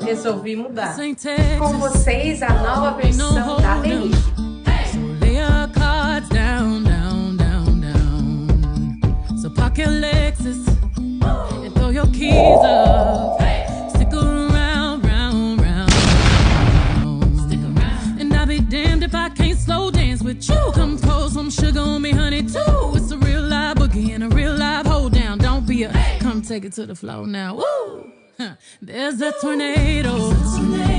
Resolvi mudar. Com vocês, a nova versão da Denise. So lay your cards down, down, down, down. So park your Lexus and throw your keys up. Stick around, round, round, round. Stick around. And I'll be damned if I can't slow dance with you. Come pour some sugar on me, honey, too. It's a real live boogie and a real live hold down. Don't be a come take it to the floor now. Woo! There's a tornado.